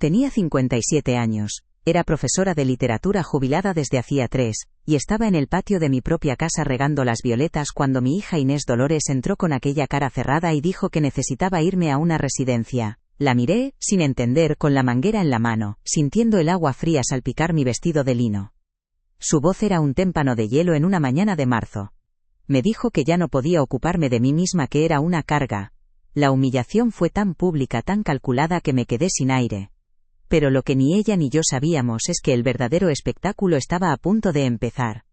Tenía 57 años, era profesora de literatura jubilada desde hacía 3, y estaba en el patio de mi propia casa regando las violetas cuando mi hija Inés Dolores entró con aquella cara cerrada y dijo que necesitaba irme a una residencia. La miré, sin entender, con la manguera en la mano, sintiendo el agua fría salpicar mi vestido de lino. Su voz era un témpano de hielo en una mañana de marzo. Me dijo que ya no podía ocuparme de mí misma, que era una carga. La humillación fue tan pública, tan calculada, que me quedé sin aire. Pero lo que ni ella ni yo sabíamos es que el verdadero espectáculo estaba a punto de empezar.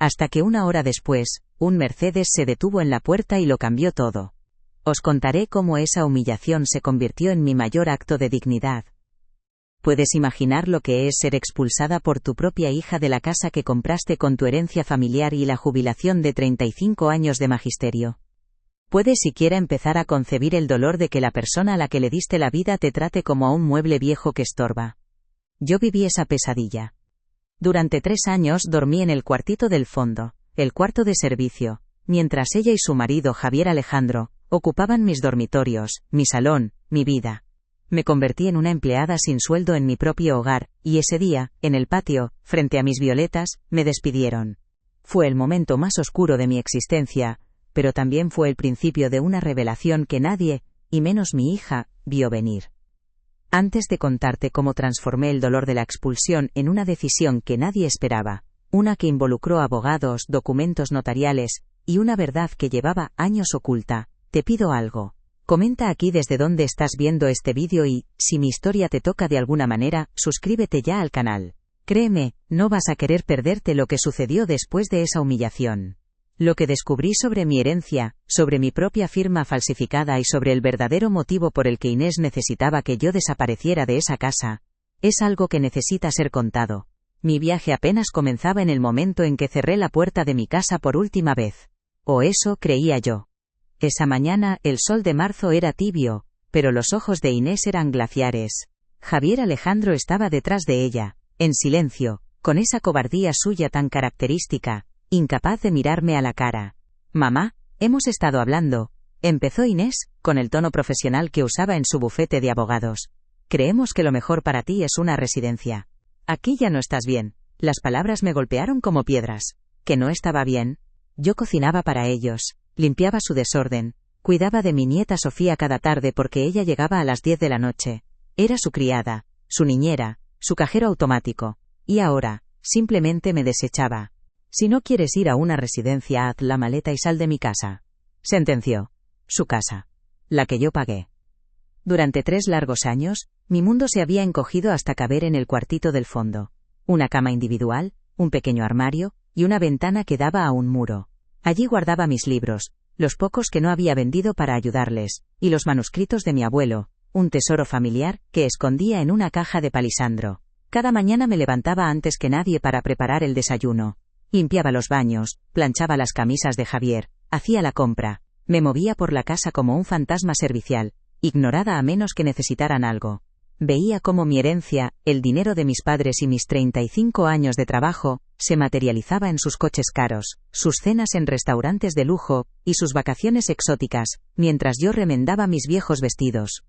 Hasta que una hora después, un Mercedes se detuvo en la puerta y lo cambió todo. Os contaré cómo esa humillación se convirtió en mi mayor acto de dignidad. ¿Puedes imaginar lo que es ser expulsada por tu propia hija de la casa que compraste con tu herencia familiar y la jubilación de 35 años de magisterio? ¿Puedes siquiera empezar a concebir el dolor de que la persona a la que le diste la vida te trate como a un mueble viejo que estorba? Yo viví esa pesadilla. Durante 3 años dormí en el cuartito del fondo, el cuarto de servicio, mientras ella y su marido Javier Alejandro ocupaban mis dormitorios, mi salón, mi vida. Me convertí en una empleada sin sueldo en mi propio hogar, y ese día, en el patio, frente a mis violetas, me despidieron. Fue el momento más oscuro de mi existencia, pero también fue el principio de una revelación que nadie, y menos mi hija, vio venir. Antes de contarte cómo transformé el dolor de la expulsión en una decisión que nadie esperaba, una que involucró abogados, documentos notariales, y una verdad que llevaba años oculta, te pido algo. Comenta aquí desde dónde estás viendo este vídeo y, si mi historia te toca de alguna manera, suscríbete ya al canal. Créeme, no vas a querer perderte lo que sucedió después de esa humillación. Lo que descubrí sobre mi herencia, sobre mi propia firma falsificada y sobre el verdadero motivo por el que Inés necesitaba que yo desapareciera de esa casa, es algo que necesita ser contado. Mi viaje apenas comenzaba en el momento en que cerré la puerta de mi casa por última vez. O eso creía yo. Esa mañana, el sol de marzo era tibio, pero los ojos de Inés eran glaciares. Javier Alejandro estaba detrás de ella, en silencio, con esa cobardía suya tan característica, incapaz de mirarme a la cara. «Mamá, hemos estado hablando», empezó Inés, con el tono profesional que usaba en su bufete de abogados. «Creemos que lo mejor para ti es una residencia. Aquí ya no estás bien». Las palabras me golpearon como piedras. ¿Que no estaba bien? Yo cocinaba para ellos, limpiaba su desorden, cuidaba de mi nieta Sofía cada tarde porque ella llegaba a las 10 de la noche. Era su criada, su niñera, su cajero automático. Y ahora, simplemente me desechaba. «Si no quieres ir a una residencia, haz la maleta y sal de mi casa», sentenció. Su casa. La que yo pagué. Durante 3 largos años, mi mundo se había encogido hasta caber en el cuartito del fondo. Una cama individual, un pequeño armario, y una ventana que daba a un muro. Allí guardaba mis libros, los pocos que no había vendido para ayudarles, y los manuscritos de mi abuelo, un tesoro familiar que escondía en una caja de palisandro. Cada mañana me levantaba antes que nadie para preparar el desayuno. Limpiaba los baños, planchaba las camisas de Javier, hacía la compra, me movía por la casa como un fantasma servicial, ignorada a menos que necesitaran algo. Veía cómo mi herencia, el dinero de mis padres y mis 35 años de trabajo, se materializaba en sus coches caros, sus cenas en restaurantes de lujo, y sus vacaciones exóticas, mientras yo remendaba mis viejos vestidos.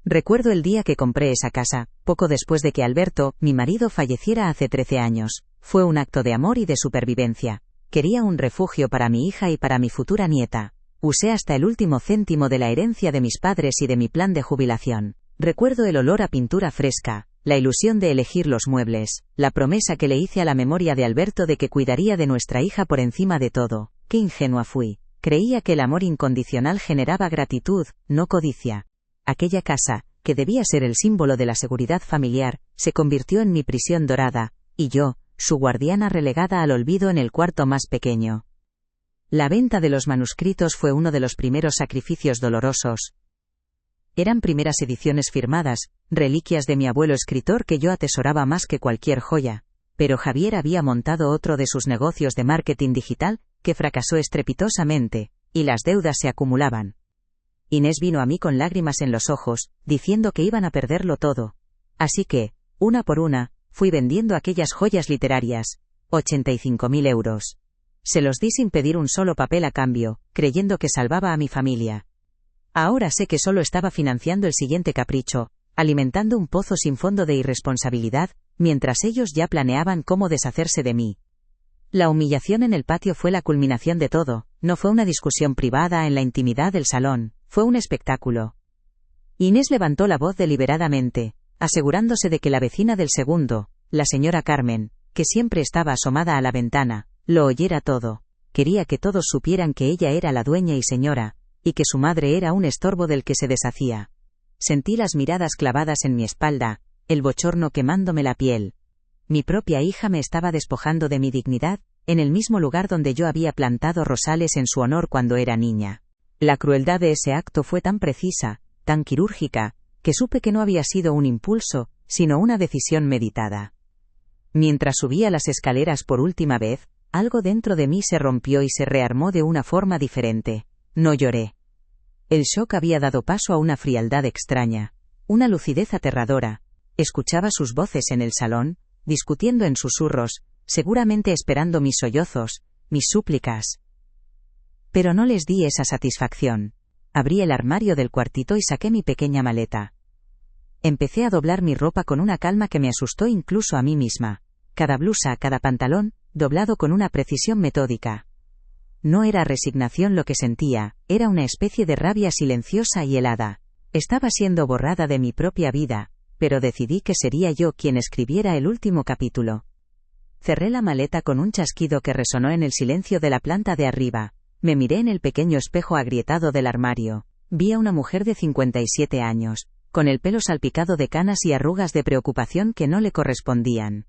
Recuerdo el día que compré esa casa, poco después de que Alberto, mi marido, falleciera hace 13 años. Fue un acto de amor y de supervivencia. Quería un refugio para mi hija y para mi futura nieta. Usé hasta el último céntimo de la herencia de mis padres y de mi plan de jubilación. Recuerdo el olor a pintura fresca, la ilusión de elegir los muebles, la promesa que le hice a la memoria de Alberto de que cuidaría de nuestra hija por encima de todo. Qué ingenua fui. Creía que el amor incondicional generaba gratitud, no codicia. Aquella casa, que debía ser el símbolo de la seguridad familiar, se convirtió en mi prisión dorada, y yo, su guardiana relegada al olvido en el cuarto más pequeño. La venta de los manuscritos fue uno de los primeros sacrificios dolorosos. Eran primeras ediciones firmadas, reliquias de mi abuelo escritor que yo atesoraba más que cualquier joya. Pero Javier había montado otro de sus negocios de marketing digital, que fracasó estrepitosamente, y las deudas se acumulaban. Inés vino a mí con lágrimas en los ojos, diciendo que iban a perderlo todo. Así que, una por una, fui vendiendo aquellas joyas literarias, 85.000 euros. Se los di sin pedir un solo papel a cambio, creyendo que salvaba a mi familia. Ahora sé que solo estaba financiando el siguiente capricho, alimentando un pozo sin fondo de irresponsabilidad, mientras ellos ya planeaban cómo deshacerse de mí. La humillación en el patio fue la culminación de todo, no fue una discusión privada en la intimidad del salón, fue un espectáculo. Inés levantó la voz deliberadamente, asegurándose de que la vecina del segundo, la señora Carmen, que siempre estaba asomada a la ventana, lo oyera todo. Quería que todos supieran que ella era la dueña y señora, y que su madre era un estorbo del que se deshacía. Sentí las miradas clavadas en mi espalda, el bochorno quemándome la piel. Mi propia hija me estaba despojando de mi dignidad, en el mismo lugar donde yo había plantado rosales en su honor cuando era niña. La crueldad de ese acto fue tan precisa, tan quirúrgica, que supe que no había sido un impulso, sino una decisión meditada. Mientras subía las escaleras por última vez, algo dentro de mí se rompió y se rearmó de una forma diferente. No lloré. El shock había dado paso a una frialdad extraña, una lucidez aterradora. Escuchaba sus voces en el salón, discutiendo en susurros, seguramente esperando mis sollozos, mis súplicas. Pero no les di esa satisfacción. Abrí el armario del cuartito y saqué mi pequeña maleta. Empecé a doblar mi ropa con una calma que me asustó incluso a mí misma. Cada blusa, cada pantalón, doblado con una precisión metódica. No era resignación lo que sentía, era una especie de rabia silenciosa y helada. Estaba siendo borrada de mi propia vida, pero decidí que sería yo quien escribiera el último capítulo. Cerré la maleta con un chasquido que resonó en el silencio de la planta de arriba. Me miré en el pequeño espejo agrietado del armario. Vi a una mujer de 57 años, con el pelo salpicado de canas y arrugas de preocupación que no le correspondían.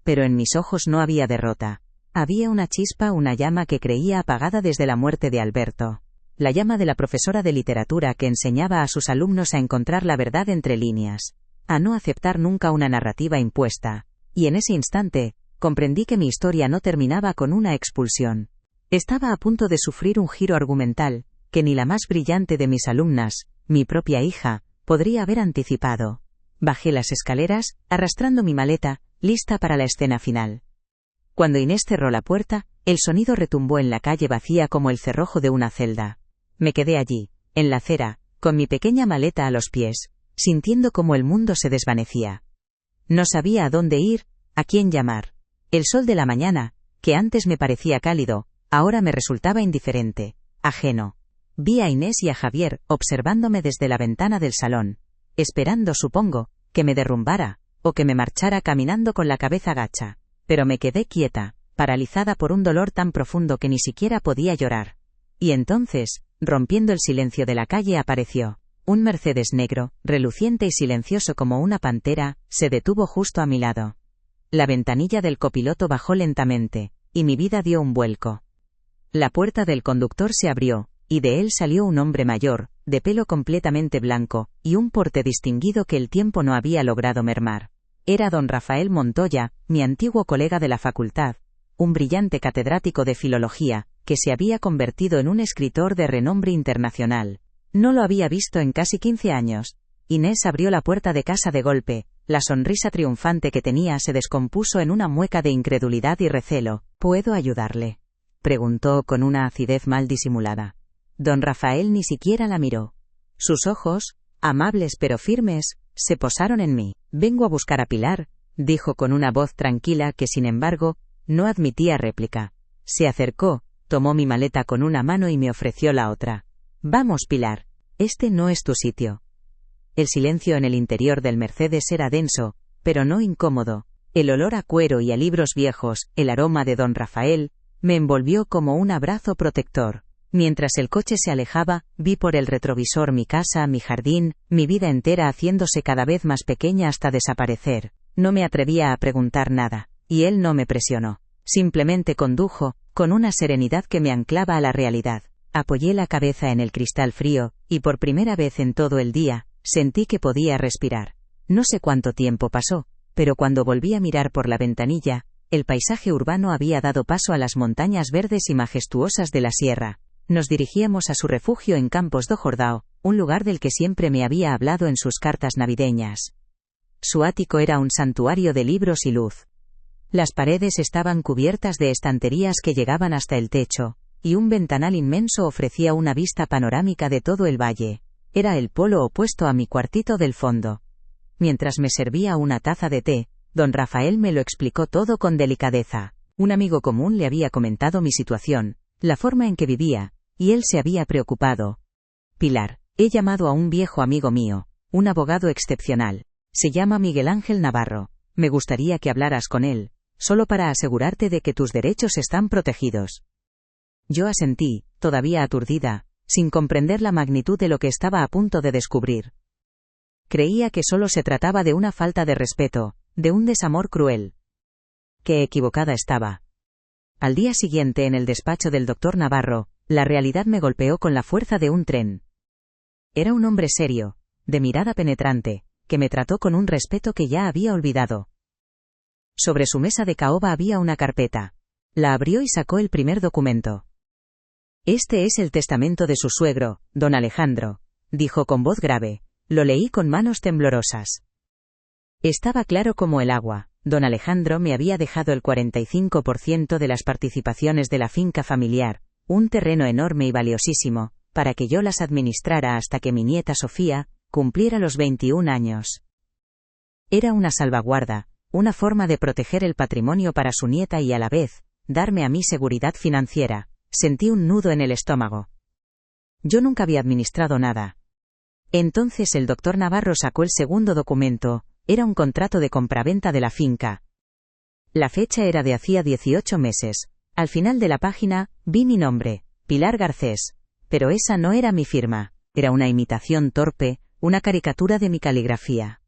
Pero en mis ojos no había derrota. Había una chispa, una llama que creía apagada desde la muerte de Alberto. La llama de la profesora de literatura que enseñaba a sus alumnos a encontrar la verdad entre líneas, a no aceptar nunca una narrativa impuesta. Y en ese instante, comprendí que mi historia no terminaba con una expulsión. Estaba a punto de sufrir un giro argumental, que ni la más brillante de mis alumnas, mi propia hija, podría haber anticipado. Bajé las escaleras, arrastrando mi maleta, lista para la escena final. Cuando Inés cerró la puerta, el sonido retumbó en la calle vacía como el cerrojo de una celda. Me quedé allí, en la acera, con mi pequeña maleta a los pies, sintiendo como el mundo se desvanecía. No sabía a dónde ir, a quién llamar. El sol de la mañana, que antes me parecía cálido, ahora me resultaba indiferente, ajeno. Vi a Inés y a Javier, observándome desde la ventana del salón, esperando, supongo, que me derrumbara, o que me marchara caminando con la cabeza gacha. Pero me quedé quieta, paralizada por un dolor tan profundo que ni siquiera podía llorar. Y entonces, rompiendo el silencio de la calle apareció un Mercedes negro, reluciente y silencioso como una pantera, se detuvo justo a mi lado. La ventanilla del copiloto bajó lentamente, y mi vida dio un vuelco. La puerta del conductor se abrió, y de él salió un hombre mayor, de pelo completamente blanco, y un porte distinguido que el tiempo no había logrado mermar. Era don Rafael Montoya, mi antiguo colega de la facultad, un brillante catedrático de filología, que se había convertido en un escritor de renombre internacional. No lo había visto en casi 15 años. Inés abrió la puerta de casa de golpe, la sonrisa triunfante que tenía se descompuso en una mueca de incredulidad y recelo. ¿Puedo ayudarle?, preguntó con una acidez mal disimulada. Don Rafael ni siquiera la miró. Sus ojos, amables pero firmes, se posaron en mí. Vengo a buscar a Pilar, dijo con una voz tranquila que sin embargo, no admitía réplica. Se acercó, tomó mi maleta con una mano y me ofreció la otra. Vamos, Pilar. Este no es tu sitio. El silencio en el interior del Mercedes era denso, pero no incómodo. El olor a cuero y a libros viejos, el aroma de don Rafael, me envolvió como un abrazo protector. Mientras el coche se alejaba, vi por el retrovisor mi casa, mi jardín, mi vida entera haciéndose cada vez más pequeña hasta desaparecer. No me atrevía a preguntar nada, y él no me presionó. Simplemente condujo, con una serenidad que me anclaba a la realidad. Apoyé la cabeza en el cristal frío, y por primera vez en todo el día, sentí que podía respirar. No sé cuánto tiempo pasó, pero cuando volví a mirar por la ventanilla, el paisaje urbano había dado paso a las montañas verdes y majestuosas de la sierra. Nos dirigíamos a su refugio en Campos do Jordão, un lugar del que siempre me había hablado en sus cartas navideñas. Su ático era un santuario de libros y luz. Las paredes estaban cubiertas de estanterías que llegaban hasta el techo, y un ventanal inmenso ofrecía una vista panorámica de todo el valle. Era el polo opuesto a mi cuartito del fondo. Mientras me servía una taza de té, don Rafael me lo explicó todo con delicadeza. Un amigo común le había comentado mi situación, la forma en que vivía, y él se había preocupado. Pilar, he llamado a un viejo amigo mío, un abogado excepcional. Se llama Miguel Ángel Navarro. Me gustaría que hablaras con él, solo para asegurarte de que tus derechos están protegidos. Yo asentí, todavía aturdida, sin comprender la magnitud de lo que estaba a punto de descubrir. Creía que solo se trataba de una falta de respeto, de un desamor cruel. Qué equivocada estaba. Al día siguiente en el despacho del doctor Navarro, la realidad me golpeó con la fuerza de un tren. Era un hombre serio, de mirada penetrante, que me trató con un respeto que ya había olvidado. Sobre su mesa de caoba había una carpeta. La abrió y sacó el primer documento. Este es el testamento de su suegro, don Alejandro, dijo con voz grave. Lo leí con manos temblorosas. Estaba claro como el agua. Don Alejandro me había dejado el 45% de las participaciones de la finca familiar, un terreno enorme y valiosísimo, para que yo las administrara hasta que mi nieta Sofía cumpliera los 21 años. Era una salvaguarda, una forma de proteger el patrimonio para su nieta y a la vez, darme a mí seguridad financiera. Sentí un nudo en el estómago. Yo nunca había administrado nada. Entonces el doctor Navarro sacó el segundo documento. Era un contrato de compraventa de la finca. La fecha era de hacía 18 meses. Al final de la página, vi mi nombre, Pilar Garcés. Pero esa no era mi firma. Era una imitación torpe, una caricatura de mi caligrafía.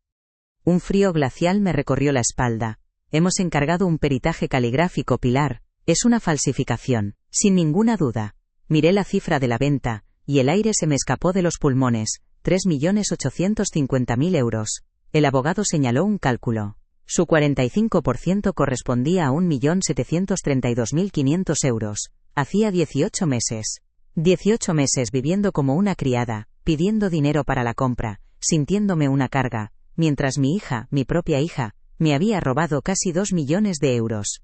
Un frío glacial me recorrió la espalda. Hemos encargado un peritaje caligráfico, Pilar. Es una falsificación, sin ninguna duda. Miré la cifra de la venta, y el aire se me escapó de los pulmones. 3.850.000 euros. El abogado señaló un cálculo. Su 45% correspondía a 1.732.500 euros. Hacía 18 meses. 18 meses viviendo como una criada, pidiendo dinero para la compra, sintiéndome una carga, mientras mi hija, mi propia hija, me había robado casi 2 millones de euros.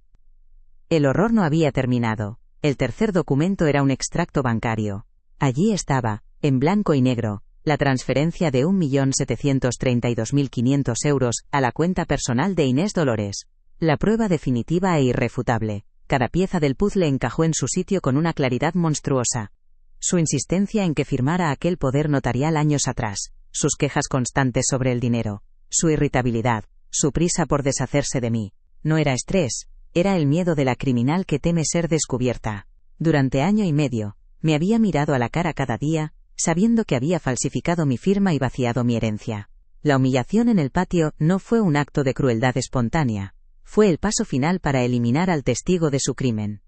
El horror no había terminado. El tercer documento era un extracto bancario. Allí estaba, en blanco y negro, la transferencia de 1.732.500 euros a la cuenta personal de Inés Dolores. La prueba definitiva e irrefutable. Cada pieza del puzzle encajó en su sitio con una claridad monstruosa. Su insistencia en que firmara aquel poder notarial años atrás, sus quejas constantes sobre el dinero, su irritabilidad, su prisa por deshacerse de mí. No era estrés, era el miedo de la criminal que teme ser descubierta. Durante año y medio, me había mirado a la cara cada día, sabiendo que había falsificado mi firma y vaciado mi herencia. La humillación en el patio no fue un acto de crueldad espontánea, fue el paso final para eliminar al testigo de su crimen.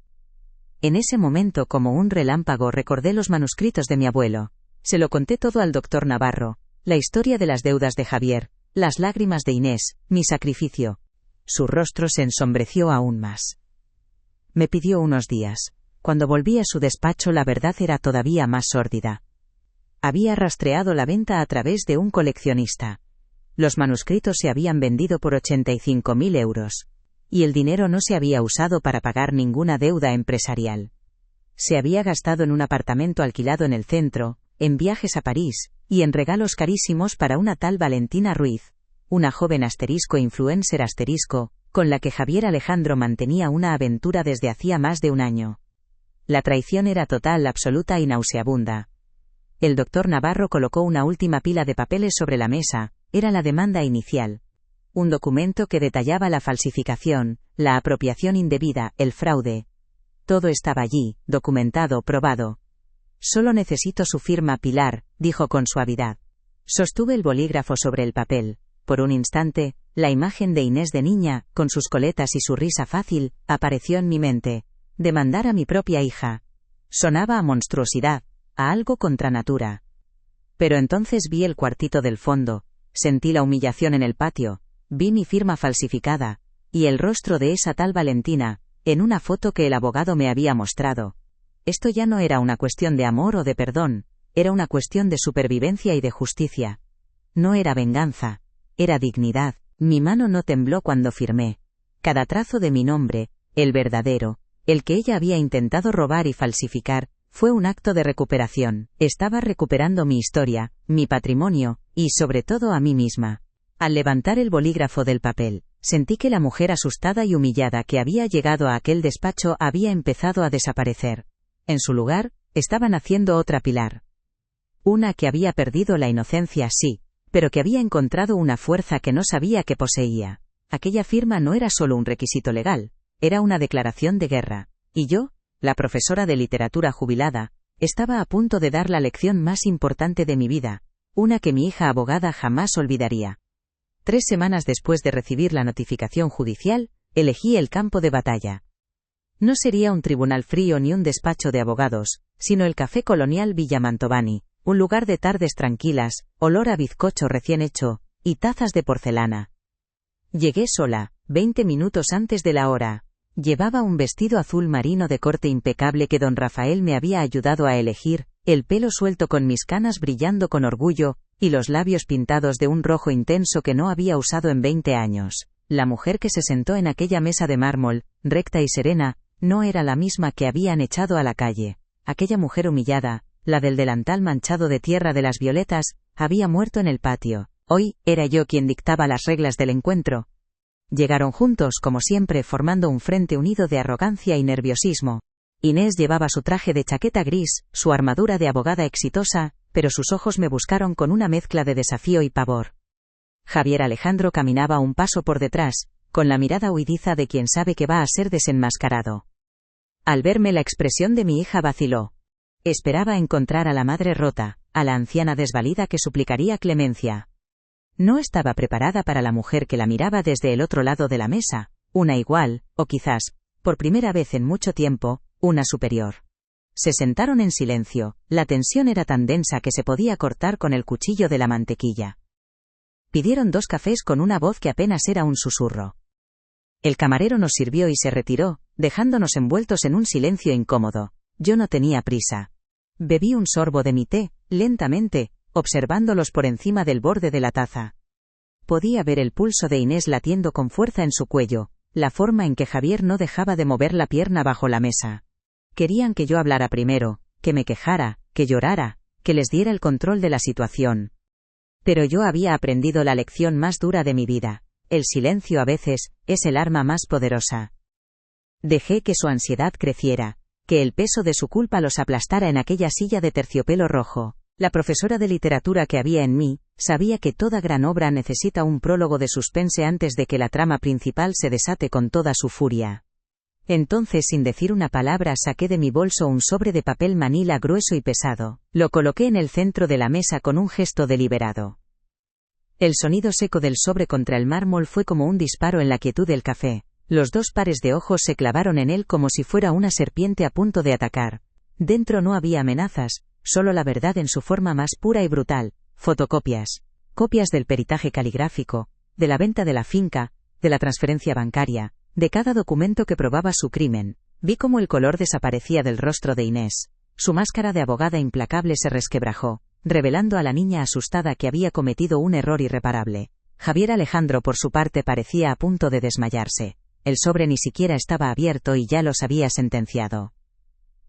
En ese momento, como un relámpago, recordé los manuscritos de mi abuelo. Se lo conté todo al doctor Navarro, la historia de las deudas de Javier, las lágrimas de Inés, mi sacrificio. Su rostro se ensombreció aún más. Me pidió unos días. Cuando volví a su despacho, la verdad era todavía más sórdida. Había rastreado la venta a través de un coleccionista. Los manuscritos se habían vendido por 85.000 euros. Y el dinero no se había usado para pagar ninguna deuda empresarial. Se había gastado en un apartamento alquilado en el centro, en viajes a París, y en regalos carísimos para una tal Valentina Ruiz, una joven influencer con la que Javier Alejandro mantenía una aventura desde hacía más de un año. La traición era total, absoluta y nauseabunda. El doctor Navarro colocó una última pila de papeles sobre la mesa. Era la demanda inicial. Un documento que detallaba la falsificación, la apropiación indebida, el fraude. Todo estaba allí, documentado, probado. Solo necesito su firma, Pilar, dijo con suavidad. Sostuve el bolígrafo sobre el papel. Por un instante, la imagen de Inés de niña, con sus coletas y su risa fácil, apareció en mi mente. Demandar a mi propia hija. Sonaba a monstruosidad, a algo contra natura. Pero entonces vi el cuartito del fondo, sentí la humillación en el patio, vi mi firma falsificada, y el rostro de esa tal Valentina, en una foto que el abogado me había mostrado. Esto ya no era una cuestión de amor o de perdón, era una cuestión de supervivencia y de justicia. No era venganza, era dignidad. Mi mano no tembló cuando firmé. Cada trazo de mi nombre, el verdadero, el que ella había intentado robar y falsificar, fue un acto de recuperación. Estaba recuperando mi historia, mi patrimonio, y sobre todo a mí misma. Al levantar el bolígrafo del papel, sentí que la mujer asustada y humillada que había llegado a aquel despacho había empezado a desaparecer. En su lugar, estaba naciendo otra Pilar. Una que había perdido la inocencia, sí, pero que había encontrado una fuerza que no sabía que poseía. Aquella firma no era solo un requisito legal, era una declaración de guerra. Y yo, la profesora de literatura jubilada, estaba a punto de dar la lección más importante de mi vida, una que mi hija abogada jamás olvidaría. 3 semanas después de recibir la notificación judicial, elegí el campo de batalla. No sería un tribunal frío ni un despacho de abogados, sino el Café Colonial Villa Mantovani, un lugar de tardes tranquilas, olor a bizcocho recién hecho, y tazas de porcelana. Llegué sola, 20 minutos antes de la hora. Llevaba un vestido azul marino de corte impecable que don Rafael me había ayudado a elegir, el pelo suelto con mis canas brillando con orgullo, y los labios pintados de un rojo intenso que no había usado en 20 años. La mujer que se sentó en aquella mesa de mármol, recta y serena, no era la misma que habían echado a la calle. Aquella mujer humillada, la del delantal manchado de tierra de las violetas, había muerto en el patio. Hoy, era yo quien dictaba las reglas del encuentro. Llegaron juntos, como siempre, formando un frente unido de arrogancia y nerviosismo. Inés llevaba su traje de chaqueta gris, su armadura de abogada exitosa, pero sus ojos me buscaron con una mezcla de desafío y pavor. Javier Alejandro caminaba un paso por detrás, con la mirada huidiza de quien sabe que va a ser desenmascarado. Al verme la expresión de mi hija vaciló. Esperaba encontrar a la madre rota, a la anciana desvalida que suplicaría clemencia. No estaba preparada para la mujer que la miraba desde el otro lado de la mesa, una igual, o quizás, por primera vez en mucho tiempo, una superior. Se sentaron en silencio, la tensión era tan densa que se podía cortar con el cuchillo de la mantequilla. Pidieron 2 cafés con una voz que apenas era un susurro. El camarero nos sirvió y se retiró, dejándonos envueltos en un silencio incómodo. Yo no tenía prisa. Bebí un sorbo de mi té, lentamente, observándolos por encima del borde de la taza. Podía ver el pulso de Inés latiendo con fuerza en su cuello, la forma en que Javier no dejaba de mover la pierna bajo la mesa. Querían que yo hablara primero, que me quejara, que llorara, que les diera el control de la situación. Pero yo había aprendido la lección más dura de mi vida. El silencio a veces es el arma más poderosa. Dejé que su ansiedad creciera, que el peso de su culpa los aplastara en aquella silla de terciopelo rojo. La profesora de literatura que había en mí, sabía que toda gran obra necesita un prólogo de suspense antes de que la trama principal se desate con toda su furia. Entonces, sin decir una palabra, saqué de mi bolso un sobre de papel manila grueso y pesado. Lo coloqué en el centro de la mesa con un gesto deliberado. El sonido seco del sobre contra el mármol fue como un disparo en la quietud del café. Los 2 pares de ojos se clavaron en él como si fuera una serpiente a punto de atacar. Dentro no había amenazas, solo la verdad en su forma más pura y brutal. Fotocopias. Copias del peritaje caligráfico, de la venta de la finca, de la transferencia bancaria, de cada documento que probaba su crimen. Vi cómo el color desaparecía del rostro de Inés. Su máscara de abogada implacable se resquebrajó, revelando a la niña asustada que había cometido un error irreparable. Javier Alejandro, por su parte, parecía a punto de desmayarse. El sobre ni siquiera estaba abierto y ya los había sentenciado.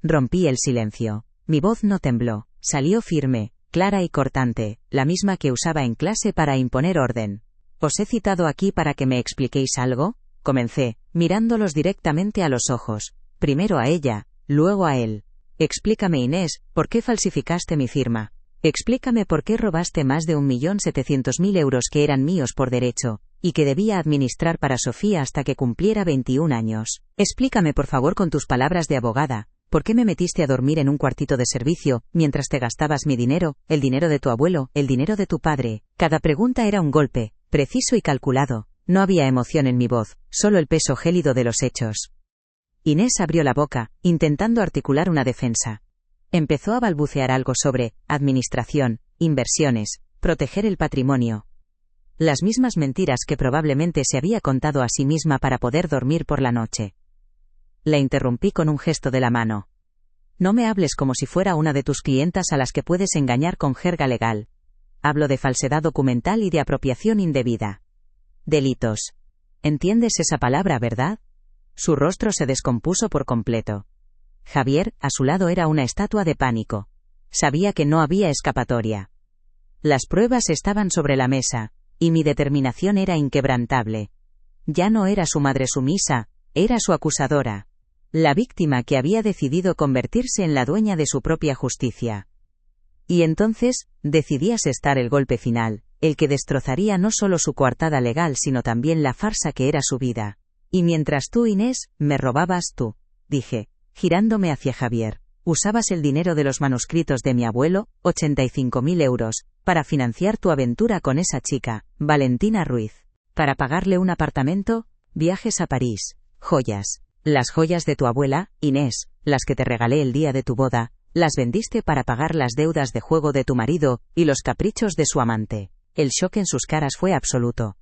Rompí el silencio. Mi voz no tembló, salió firme, clara y cortante, la misma que usaba en clase para imponer orden. ¿Os he citado aquí para que me expliquéis algo? Comencé, mirándolos directamente a los ojos, primero a ella, luego a él. Explícame, Inés, ¿por qué falsificaste mi firma? Explícame por qué robaste más de 1.700.000 euros que eran míos por derecho, y que debía administrar para Sofía hasta que cumpliera 21 años. Explícame, por favor, con tus palabras de abogada. ¿Por qué me metiste a dormir en un cuartito de servicio, mientras te gastabas mi dinero, el dinero de tu abuelo, el dinero de tu padre? Cada pregunta era un golpe, preciso y calculado. No había emoción en mi voz, solo el peso gélido de los hechos. Inés abrió la boca, intentando articular una defensa. Empezó a balbucear algo sobre administración, inversiones, proteger el patrimonio. Las mismas mentiras que probablemente se había contado a sí misma para poder dormir por la noche. La interrumpí con un gesto de la mano. No me hables como si fuera una de tus clientas a las que puedes engañar con jerga legal. Hablo de falsedad documental y de apropiación indebida. Delitos. ¿Entiendes esa palabra, verdad? Su rostro se descompuso por completo. Javier, a su lado, era una estatua de pánico. Sabía que no había escapatoria. Las pruebas estaban sobre la mesa, y mi determinación era inquebrantable. Ya no era su madre sumisa, era su acusadora. La víctima que había decidido convertirse en la dueña de su propia justicia. Y entonces, decidí asestar el golpe final, el que destrozaría no solo su coartada legal sino también la farsa que era su vida. Y mientras tú, Inés, me robabas tú, dije, girándome hacia Javier, usabas el dinero de los manuscritos de mi abuelo, 85.000 euros, para financiar tu aventura con esa chica, Valentina Ruiz. Para pagarle un apartamento, viajes a París, joyas. Las joyas de tu abuela, Inés, las que te regalé el día de tu boda, las vendiste para pagar las deudas de juego de tu marido, y los caprichos de su amante. El shock en sus caras fue absoluto.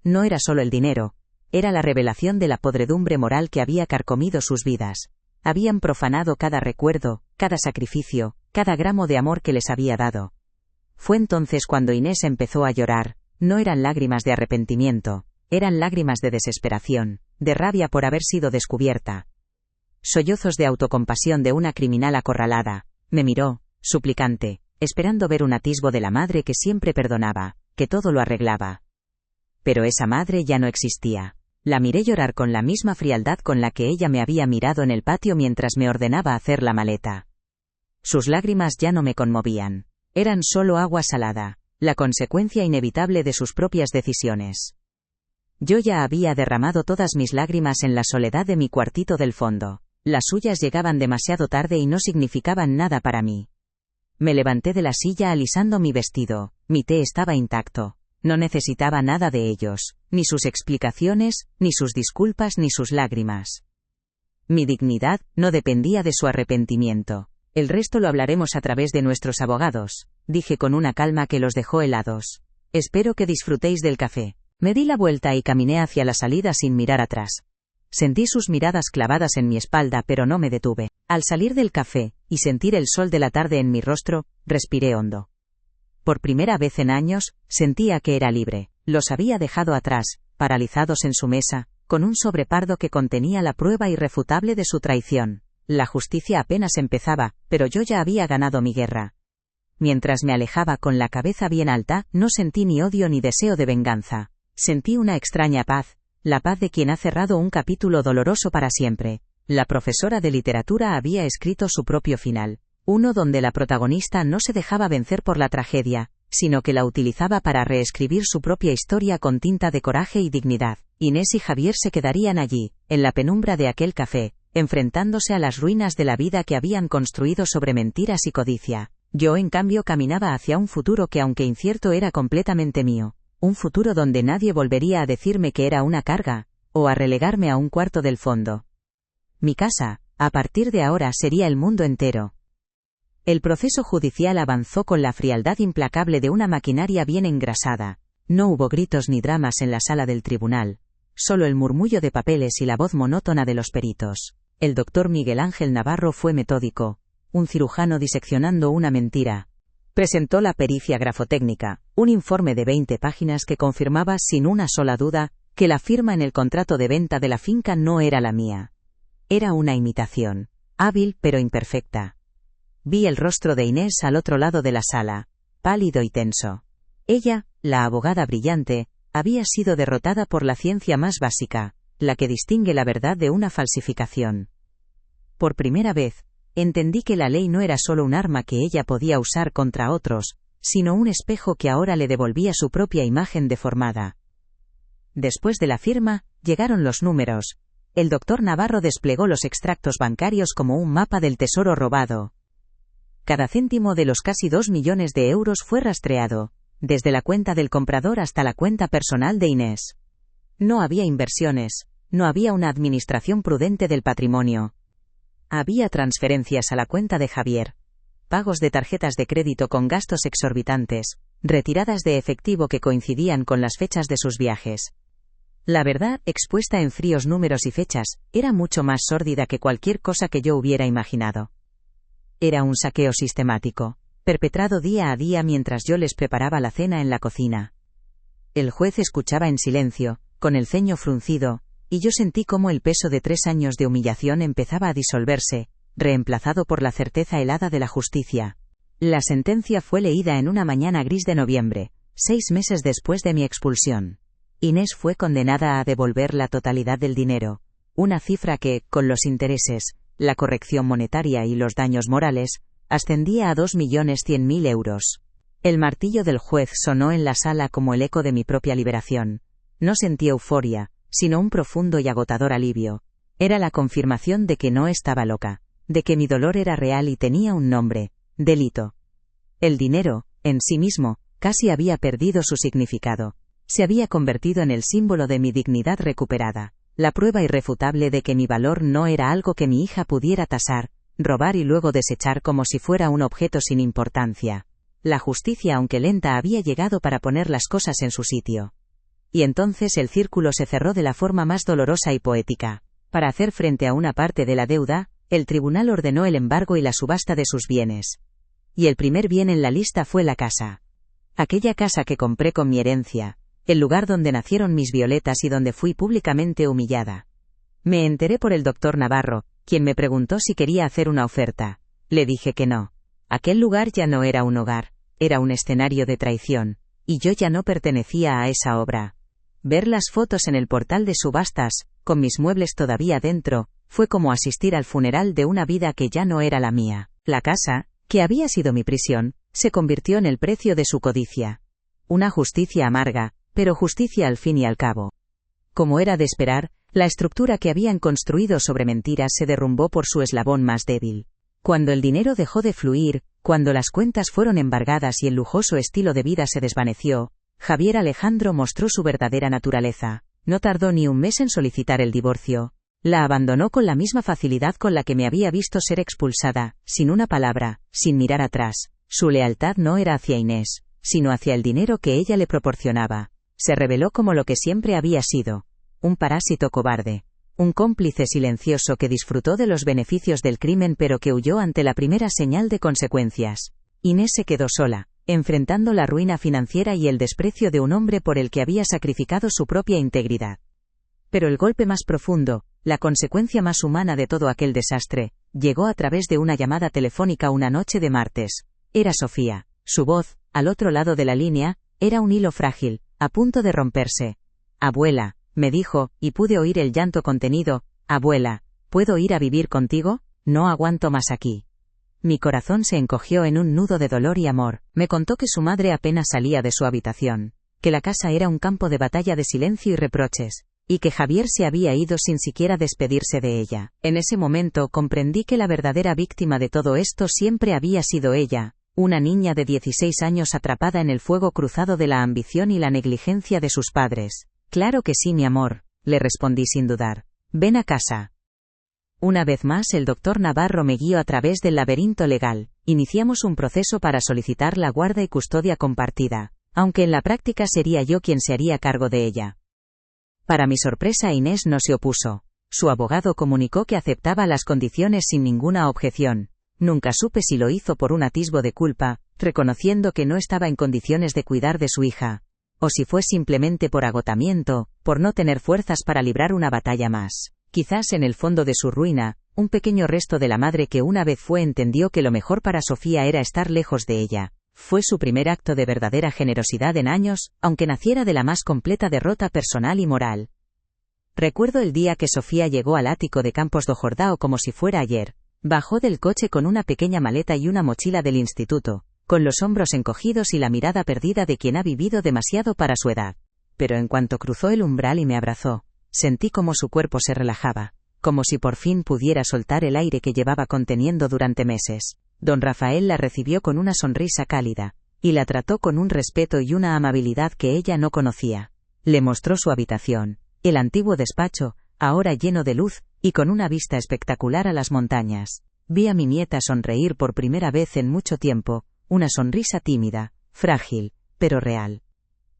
No era solo el dinero, era la revelación de la podredumbre moral que había carcomido sus vidas. Habían profanado cada recuerdo, cada sacrificio, cada gramo de amor que les había dado. Fue entonces cuando Inés empezó a llorar. No eran lágrimas de arrepentimiento, eran lágrimas de desesperación, de rabia por haber sido descubierta. Sollozos de autocompasión de una criminal acorralada. Me miró, suplicante, esperando ver un atisbo de la madre que siempre perdonaba, que todo lo arreglaba. Pero esa madre ya no existía. La miré llorar con la misma frialdad con la que ella me había mirado en el patio mientras me ordenaba hacer la maleta. Sus lágrimas ya no me conmovían. Eran solo agua salada, la consecuencia inevitable de sus propias decisiones. Yo ya había derramado todas mis lágrimas en la soledad de mi cuartito del fondo. Las suyas llegaban demasiado tarde y no significaban nada para mí. Me levanté de la silla alisando mi vestido. Mi té estaba intacto. No necesitaba nada de ellos, ni sus explicaciones, ni sus disculpas, ni sus lágrimas. Mi dignidad no dependía de su arrepentimiento. El resto lo hablaremos a través de nuestros abogados, dije con una calma que los dejó helados. Espero que disfrutéis del café. Me di la vuelta y caminé hacia la salida sin mirar atrás. Sentí sus miradas clavadas en mi espalda, pero no me detuve. Al salir del café, y sentir el sol de la tarde en mi rostro, respiré hondo. Por primera vez en años, sentía que era libre. Los había dejado atrás, paralizados en su mesa, con un sobre pardo que contenía la prueba irrefutable de su traición. La justicia apenas empezaba, pero yo ya había ganado mi guerra. Mientras me alejaba con la cabeza bien alta, no sentí ni odio ni deseo de venganza. Sentí una extraña paz, la paz de quien ha cerrado un capítulo doloroso para siempre. La profesora de literatura había escrito su propio final, uno donde la protagonista no se dejaba vencer por la tragedia, sino que la utilizaba para reescribir su propia historia con tinta de coraje y dignidad. Inés y Javier se quedarían allí, en la penumbra de aquel café, enfrentándose a las ruinas de la vida que habían construido sobre mentiras y codicia. Yo, en cambio, caminaba hacia un futuro que, aunque incierto, era completamente mío. Un futuro donde nadie volvería a decirme que era una carga, o a relegarme a un cuarto del fondo. Mi casa, a partir de ahora, sería el mundo entero. El proceso judicial avanzó con la frialdad implacable de una maquinaria bien engrasada. No hubo gritos ni dramas en la sala del tribunal, solo el murmullo de papeles y la voz monótona de los peritos. El doctor Miguel Ángel Navarro fue metódico, un cirujano diseccionando una mentira. Presentó la pericia grafotécnica, un informe de 20 páginas que confirmaba sin una sola duda que la firma en el contrato de venta de la finca no era la mía. Era una imitación, hábil pero imperfecta. Vi el rostro de Inés al otro lado de la sala, pálido y tenso. Ella, la abogada brillante, había sido derrotada por la ciencia más básica, la que distingue la verdad de una falsificación. Por primera vez, entendí que la ley no era solo un arma que ella podía usar contra otros, sino un espejo que ahora le devolvía su propia imagen deformada. Después de la firma, llegaron los números. El doctor Navarro desplegó los extractos bancarios como un mapa del tesoro robado. Cada céntimo de los casi 2 millones de euros fue rastreado, desde la cuenta del comprador hasta la cuenta personal de Inés. No había inversiones, no había una administración prudente del patrimonio. Había transferencias a la cuenta de Javier, pagos de tarjetas de crédito con gastos exorbitantes, retiradas de efectivo que coincidían con las fechas de sus viajes. La verdad, expuesta en fríos números y fechas, era mucho más sórdida que cualquier cosa que yo hubiera imaginado. Era un saqueo sistemático, perpetrado día a día mientras yo les preparaba la cena en la cocina. El juez escuchaba en silencio, con el ceño fruncido, y yo sentí cómo el peso de 3 años de humillación empezaba a disolverse, reemplazado por la certeza helada de la justicia. La sentencia fue leída en una mañana gris de noviembre, 6 meses después de mi expulsión. Inés fue condenada a devolver la totalidad del dinero, una cifra que, con los intereses, la corrección monetaria y los daños morales, ascendía a 2.100.000 euros. El martillo del juez sonó en la sala como el eco de mi propia liberación. No sentí euforia, sino un profundo y agotador alivio. Era la confirmación de que no estaba loca, de que mi dolor era real y tenía un nombre: delito. El dinero, en sí mismo, casi había perdido su significado. Se había convertido en el símbolo de mi dignidad recuperada, la prueba irrefutable de que mi valor no era algo que mi hija pudiera tasar, robar y luego desechar como si fuera un objeto sin importancia. La justicia, aunque lenta, había llegado para poner las cosas en su sitio. Y entonces el círculo se cerró de la forma más dolorosa y poética. Para hacer frente a una parte de la deuda, el tribunal ordenó el embargo y la subasta de sus bienes. Y el primer bien en la lista fue la casa. Aquella casa que compré con mi herencia, el lugar donde nacieron mis violetas y donde fui públicamente humillada. Me enteré por el doctor Navarro, quien me preguntó si quería hacer una oferta. Le dije que no. Aquel lugar ya no era un hogar, era un escenario de traición, y yo ya no pertenecía a esa obra. Ver las fotos en el portal de subastas, con mis muebles todavía dentro, fue como asistir al funeral de una vida que ya no era la mía. La casa, que había sido mi prisión, se convirtió en el precio de su codicia. Una justicia amarga, pero justicia al fin y al cabo. Como era de esperar, la estructura que habían construido sobre mentiras se derrumbó por su eslabón más débil. Cuando el dinero dejó de fluir, cuando las cuentas fueron embargadas y el lujoso estilo de vida se desvaneció, Javier Alejandro mostró su verdadera naturaleza. No tardó ni un mes en solicitar el divorcio. La abandonó con la misma facilidad con la que me había visto ser expulsada, sin una palabra, sin mirar atrás. Su lealtad no era hacia Inés, sino hacia el dinero que ella le proporcionaba. Se reveló como lo que siempre había sido: un parásito cobarde, un cómplice silencioso que disfrutó de los beneficios del crimen pero que huyó ante la primera señal de consecuencias. Inés se quedó sola, enfrentando la ruina financiera y el desprecio de un hombre por el que había sacrificado su propia integridad. Pero el golpe más profundo, la consecuencia más humana de todo aquel desastre, llegó a través de una llamada telefónica una noche de martes. Era Sofía. Su voz, al otro lado de la línea, era un hilo frágil, a punto de romperse. «Abuela», me dijo, y pude oír el llanto contenido. «Abuela, ¿puedo ir a vivir contigo? No aguanto más aquí». Mi corazón se encogió en un nudo de dolor y amor. Me contó que su madre apenas salía de su habitación, que la casa era un campo de batalla de silencio y reproches, y que Javier se había ido sin siquiera despedirse de ella. En ese momento comprendí que la verdadera víctima de todo esto siempre había sido ella, una niña de 16 años atrapada en el fuego cruzado de la ambición y la negligencia de sus padres. «Claro que sí, mi amor», le respondí sin dudar. «Ven a casa». Una vez más el doctor Navarro me guió a través del laberinto legal. Iniciamos un proceso para solicitar la guarda y custodia compartida, aunque en la práctica sería yo quien se haría cargo de ella. Para mi sorpresa, Inés no se opuso. Su abogado comunicó que aceptaba las condiciones sin ninguna objeción. Nunca supe si lo hizo por un atisbo de culpa, reconociendo que no estaba en condiciones de cuidar de su hija, o si fue simplemente por agotamiento, por no tener fuerzas para librar una batalla más. Quizás en el fondo de su ruina, un pequeño resto de la madre que una vez entendió que lo mejor para Sofía era estar lejos de ella. Fue su primer acto de verdadera generosidad en años, aunque naciera de la más completa derrota personal y moral. Recuerdo el día que Sofía llegó al ático de Campos do Jordão como si fuera ayer. Bajó del coche con una pequeña maleta y una mochila del instituto, con los hombros encogidos y la mirada perdida de quien ha vivido demasiado para su edad. Pero en cuanto cruzó el umbral y me abrazó, sentí como su cuerpo se relajaba, como si por fin pudiera soltar el aire que llevaba conteniendo durante meses. Don Rafael la recibió con una sonrisa cálida, y la trató con un respeto y una amabilidad que ella no conocía. Le mostró su habitación, el antiguo despacho, ahora lleno de luz, y con una vista espectacular a las montañas. Vi a mi nieta sonreír por primera vez en mucho tiempo, una sonrisa tímida, frágil, pero real.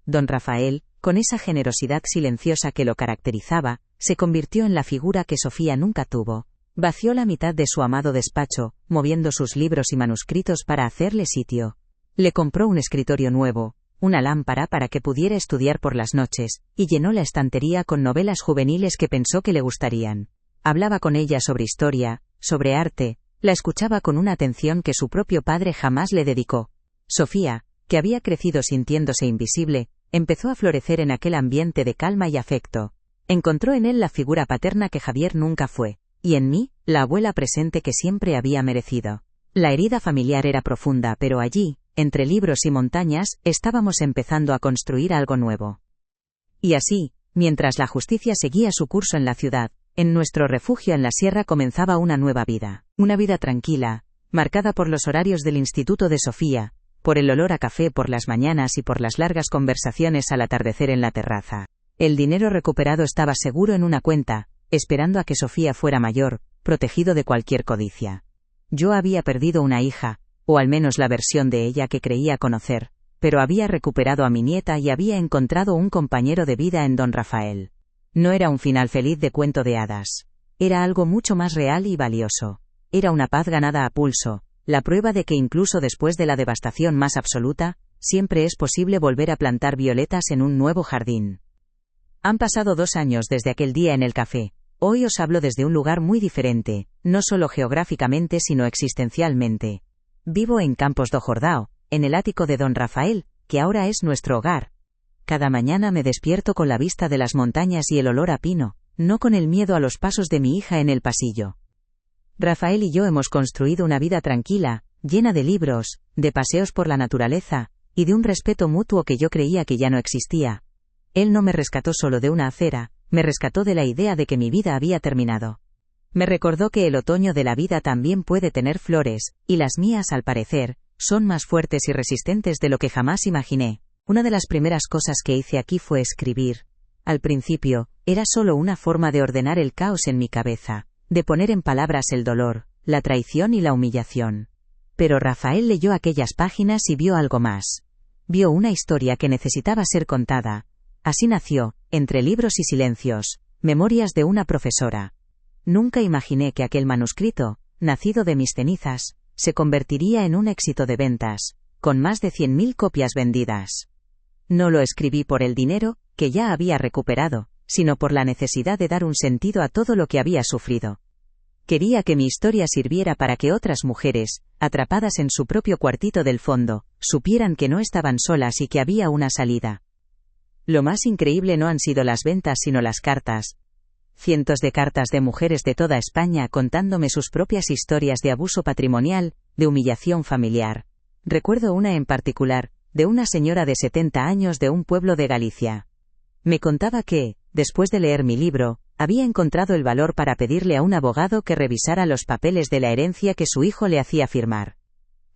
Don Rafael, con esa generosidad silenciosa que lo caracterizaba, se convirtió en la figura que Sofía nunca tuvo. Vació la mitad de su amado despacho, moviendo sus libros y manuscritos para hacerle sitio. Le compró un escritorio nuevo, una lámpara para que pudiera estudiar por las noches, y llenó la estantería con novelas juveniles que pensó que le gustarían. Hablaba con ella sobre historia, sobre arte, la escuchaba con una atención que su propio padre jamás le dedicó. Sofía, que había crecido sintiéndose invisible, empezó a florecer en aquel ambiente de calma y afecto. Encontró en él la figura paterna que Javier nunca fue, y en mí, la abuela presente que siempre había merecido. La herida familiar era profunda, pero allí, entre libros y montañas, estábamos empezando a construir algo nuevo. Y así, mientras la justicia seguía su curso en la ciudad, en nuestro refugio en la sierra comenzaba una nueva vida. Una vida tranquila, marcada por los horarios del instituto de Sofía, por el olor a café por las mañanas y por las largas conversaciones al atardecer en la terraza. El dinero recuperado estaba seguro en una cuenta, esperando a que Sofía fuera mayor, protegido de cualquier codicia. Yo había perdido una hija, o al menos la versión de ella que creía conocer, pero había recuperado a mi nieta y había encontrado un compañero de vida en don Rafael. No era un final feliz de cuento de hadas. Era algo mucho más real y valioso. Era una paz ganada a pulso, la prueba de que incluso después de la devastación más absoluta, siempre es posible volver a plantar violetas en un nuevo jardín. Han pasado 2 años desde aquel día en el café. Hoy os hablo desde un lugar muy diferente, no solo geográficamente sino existencialmente. Vivo en Campos do Jordão, en el ático de don Rafael, que ahora es nuestro hogar. Cada mañana me despierto con la vista de las montañas y el olor a pino, no con el miedo a los pasos de mi hija en el pasillo. Rafael y yo hemos construido una vida tranquila, llena de libros, de paseos por la naturaleza, y de un respeto mutuo que yo creía que ya no existía. Él no me rescató solo de una acera, me rescató de la idea de que mi vida había terminado. Me recordó que el otoño de la vida también puede tener flores, y las mías, al parecer, son más fuertes y resistentes de lo que jamás imaginé. Una de las primeras cosas que hice aquí fue escribir. Al principio, era solo una forma de ordenar el caos en mi cabeza, de poner en palabras el dolor, la traición y la humillación. Pero Rafael leyó aquellas páginas y vio algo más. Vio una historia que necesitaba ser contada. Así nació, entre libros y silencios, Memorias de una profesora. Nunca imaginé que aquel manuscrito, nacido de mis cenizas, se convertiría en un éxito de ventas, con más de 100.000 copias vendidas. No lo escribí por el dinero, que ya había recuperado, sino por la necesidad de dar un sentido a todo lo que había sufrido. Quería que mi historia sirviera para que otras mujeres, atrapadas en su propio cuartito del fondo, supieran que no estaban solas y que había una salida. Lo más increíble no han sido las ventas sino las cartas. Cientos de cartas de mujeres de toda España contándome sus propias historias de abuso patrimonial, de humillación familiar. Recuerdo una en particular, de una señora de 70 años de un pueblo de Galicia. Me contaba que, después de leer mi libro, había encontrado el valor para pedirle a un abogado que revisara los papeles de la herencia que su hijo le hacía firmar.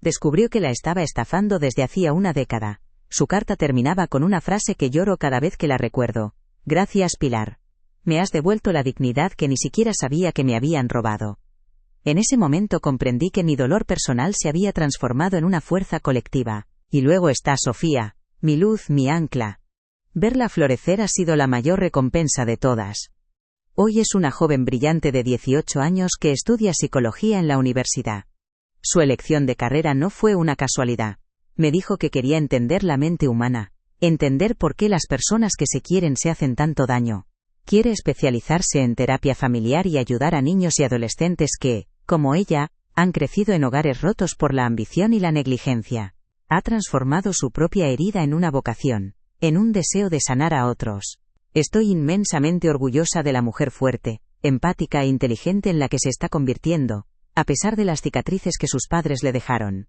Descubrió que la estaba estafando desde hacía una década. Su carta terminaba con una frase que lloro cada vez que la recuerdo. Gracias, Pilar. Me has devuelto la dignidad que ni siquiera sabía que me habían robado. En ese momento comprendí que mi dolor personal se había transformado en una fuerza colectiva. Y luego está Sofía, mi luz, mi ancla. Verla florecer ha sido la mayor recompensa de todas. Hoy es una joven brillante de 18 años que estudia psicología en la universidad. Su elección de carrera no fue una casualidad. Me dijo que quería entender la mente humana, entender por qué las personas que se quieren se hacen tanto daño. Quiere especializarse en terapia familiar y ayudar a niños y adolescentes que, como ella, han crecido en hogares rotos por la ambición y la negligencia. Ha transformado su propia herida en una vocación, en un deseo de sanar a otros. Estoy inmensamente orgullosa de la mujer fuerte, empática e inteligente en la que se está convirtiendo, a pesar de las cicatrices que sus padres le dejaron.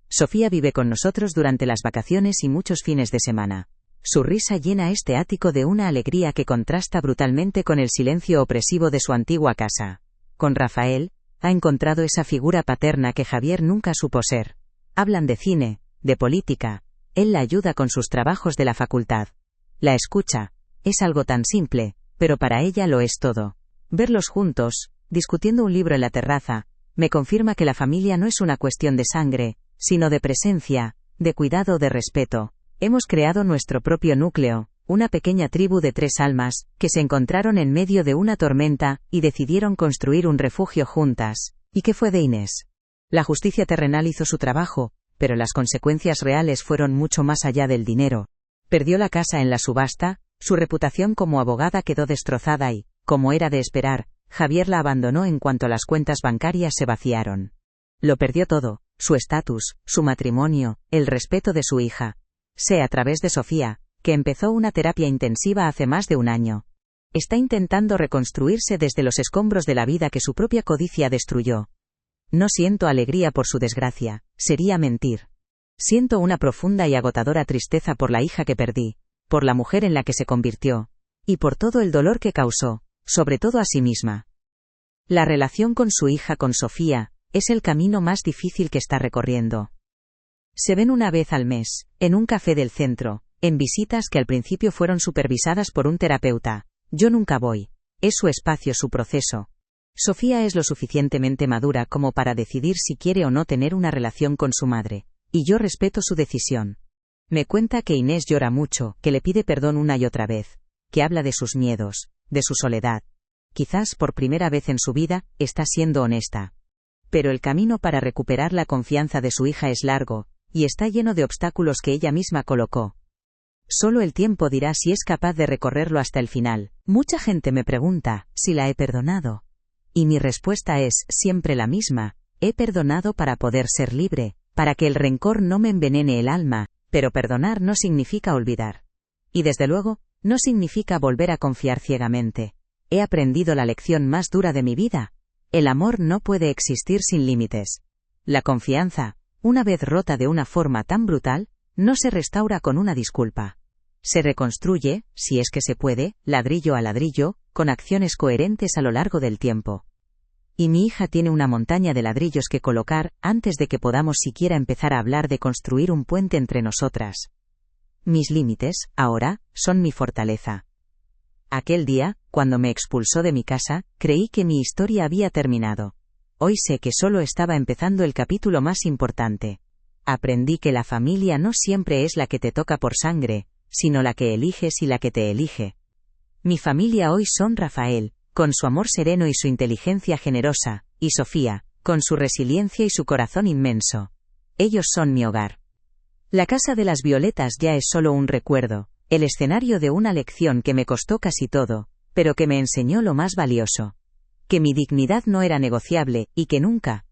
Sofía vive con nosotros durante las vacaciones y muchos fines de semana. Su risa llena este ático de una alegría que contrasta brutalmente con el silencio opresivo de su antigua casa. Con Rafael, ha encontrado esa figura paterna que Javier nunca supo ser. Hablan de cine, de política. Él la ayuda con sus trabajos de la facultad. La escucha. Es algo tan simple, pero para ella lo es todo. Verlos juntos, discutiendo un libro en la terraza, me confirma que la familia no es una cuestión de sangre, sino de presencia, de cuidado, de respeto. Hemos creado nuestro propio núcleo, una pequeña tribu de 3 almas, que se encontraron en medio de una tormenta, y decidieron construir un refugio juntas. ¿Y qué fue de Inés? La justicia terrenal hizo su trabajo, pero las consecuencias reales fueron mucho más allá del dinero. Perdió la casa en la subasta, su reputación como abogada quedó destrozada y, como era de esperar, Javier la abandonó en cuanto las cuentas bancarias se vaciaron. Lo perdió todo, su estatus, su matrimonio, el respeto de su hija. Sé a través de Sofía, que empezó una terapia intensiva hace más de un año. Está intentando reconstruirse desde los escombros de la vida que su propia codicia destruyó. No siento alegría por su desgracia, sería mentir. Siento una profunda y agotadora tristeza por la hija que perdí, por la mujer en la que se convirtió, y por todo el dolor que causó, sobre todo a sí misma. La relación con su hija, con Sofía, es el camino más difícil que está recorriendo. Se ven una vez al mes, en un café del centro, en visitas que al principio fueron supervisadas por un terapeuta. Yo nunca voy. Es su espacio, su proceso. Sofía es lo suficientemente madura como para decidir si quiere o no tener una relación con su madre, y yo respeto su decisión. Me cuenta que Inés llora mucho, que le pide perdón una y otra vez, que habla de sus miedos, de su soledad. Quizás por primera vez en su vida, está siendo honesta. Pero el camino para recuperar la confianza de su hija es largo, y está lleno de obstáculos que ella misma colocó. Solo el tiempo dirá si es capaz de recorrerlo hasta el final. Mucha gente me pregunta si la he perdonado. Y mi respuesta es siempre la misma: he perdonado para poder ser libre, para que el rencor no me envenene el alma, pero perdonar no significa olvidar. Y desde luego, no significa volver a confiar ciegamente. He aprendido la lección más dura de mi vida. El amor no puede existir sin límites. La confianza, una vez rota de una forma tan brutal, no se restaura con una disculpa. Se reconstruye, si es que se puede, ladrillo a ladrillo, con acciones coherentes a lo largo del tiempo. Y mi hija tiene una montaña de ladrillos que colocar, antes de que podamos siquiera empezar a hablar de construir un puente entre nosotras. Mis límites, ahora, son mi fortaleza. Aquel día, cuando me expulsó de mi casa, creí que mi historia había terminado. Hoy sé que solo estaba empezando el capítulo más importante. Aprendí que la familia no siempre es la que te toca por sangre, sino la que eliges y la que te elige. Mi familia hoy son Rafael, con su amor sereno y su inteligencia generosa, y Sofía, con su resiliencia y su corazón inmenso. Ellos son mi hogar. La casa de las violetas ya es solo un recuerdo, el escenario de una lección que me costó casi todo, pero que me enseñó lo más valioso. Que mi dignidad no era negociable, y que nunca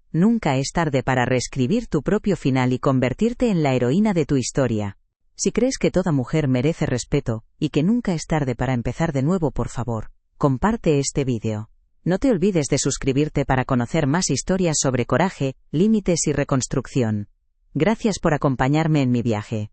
es tarde para reescribir tu propio final y convertirte en la heroína de tu historia. Si crees que toda mujer merece respeto, y que nunca es tarde para empezar de nuevo, por favor, comparte este vídeo. No te olvides de suscribirte para conocer más historias sobre coraje, límites y reconstrucción. Gracias por acompañarme en mi viaje.